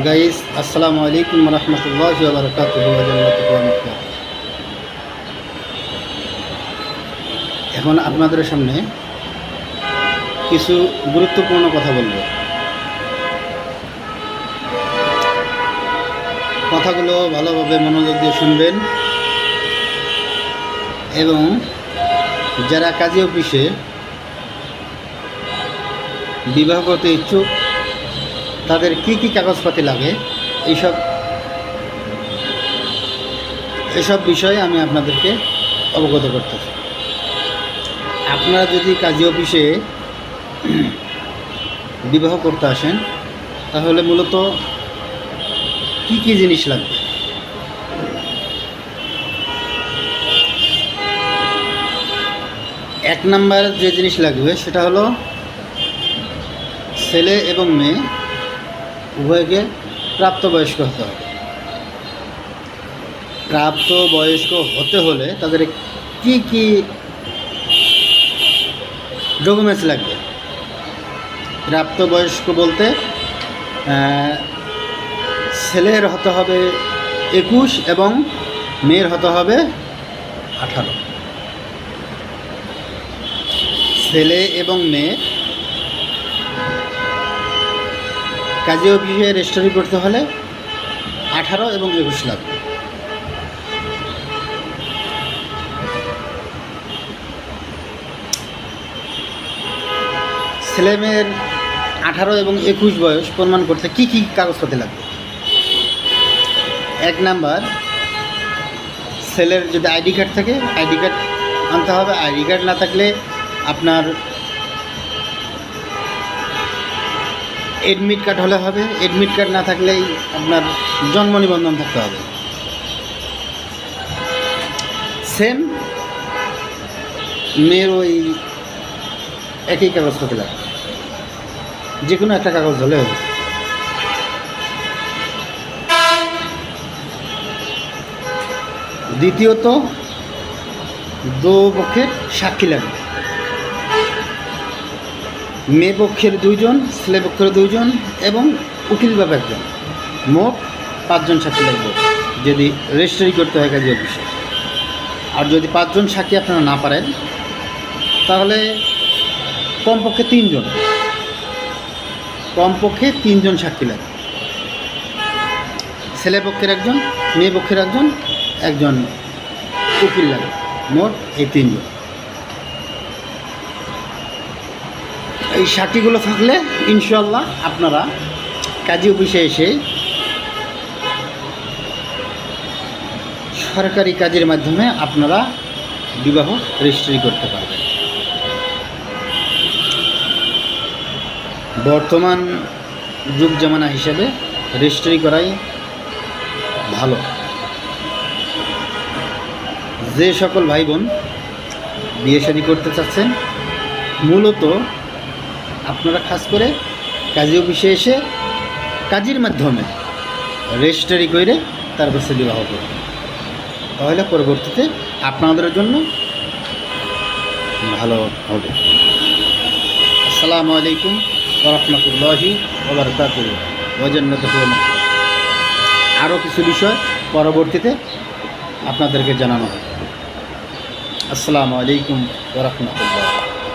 Guys, আসসালামু আলাইকুম রহমতুল্লাহি ওয়া বারাকাতুহু ওয়া জান্নাতুহু ওয়া মাগফিরাতুহু। এখন আপনাদের সামনে কিছু গুরুত্বপূর্ণ কথা বলবো। কথাগুলো ভালোভাবে মনোযোগ দিয়ে শুনবেন এবং যারা কাজী অফিসে বিবাহ করতে ইচ্ছুক তাদের কি কি কাগজপাতি লাগে এইসব বিষয়ে আমি আপনাদেরকে অবগত করতেছি। আপনারা যদি কাজী অফিসে বিবাহ করতে আসেন তাহলে মূলত কি কি জিনিস লাগবে। এক নাম্বার যে জিনিস লাগবে সেটা হলো ছেলে এবং মেয়ে উভয়কে প্রাপ্তবয়স্ক হতে হবে। প্রাপ্তবয়স্ক হতে হলে তাদের কি কি ডকুমেন্টস লাগবে। প্রাপ্তবয়স্ক বলতে ছেলের হতে হবে 21 এবং মেয়ের হতে হবে 18। ছেলে এবং মেয়ে কাজী অফিসে রেজিস্ট্রি করতে হলে 18 এবং 21 লাগবে। ছেলে মেয়ের 18 এবং 21 বয়স প্রমাণ করতে কি কি কাগজপত্র লাগবে। এক নাম্বার, ছেলের যদি আইডি কার্ড থাকে আইডি কার্ড আনতে হবে। আইডি কার্ড না থাকলে আপনার এডমিট কার্ড হলে হবে। এডমিট কার্ড না থাকলেই আপনার জন্ম নিবন্ধন থাকতে হবে। সেম মেয়ের ওই একই কাগজপত্র লাগবে, যে কোনো একটা কাগজ হলে হবে। দ্বিতীয়ত, দু পক্ষের সাক্ষী লাগবে। মেয়ে পক্ষের 2 জন, ছেলে পক্ষের 2 জন এবং উকিল বাবা 1 জন, মোট 5 জন সাক্ষী লাগবে যদি রেজিস্ট্রি করতে হয় কাজী অফিসে। আর যদি 5 জন সাক্ষী আপনারা না পারেন তাহলে কমপক্ষে 3 জন, কমপক্ষে 3 জন সাক্ষী লাগবে। ছেলে পক্ষের 1 জন, মেয়ে পক্ষের 1 জন, 1 জন উকিল লাগবে, মোট এই 3 জন। এই সাক্ষীগুলো থাকলে ইনশাআল্লাহ আপনারা কাজী অফিসে এসে সরকারি কাজের মাধ্যমে আপনারা বিবাহ রেজিস্ট্রি করতে পারবেন। বর্তমান যুগ জামানা হিসেবে রেজিস্ট্রি করাই ভালো। যে সকল ভাই বোন বিয়ে শাদী করতে চাচ্ছেন, মূলত আপনারা খাস করে কাজী অফিসে এসে কাজীর মাধ্যমে রেজিস্ট্রি করে তারপর সে বিবাহ করবেন, তাহলে পরবর্তীতে আপনাদের জন্য ভালো হবে। আসসালামু আলাইকুম ওয়া রাহমাতুল্লাহি ওয়া বারাকাতুহু ওয়া জান্নাতুহু ওয়া মাগফিরাতুহু। আরও কিছু বিষয় পরবর্তীতে আপনাদেরকে জানানো হবে। আসসালামু আলাইকুম ওয়া রাহমাতুল্লাহ।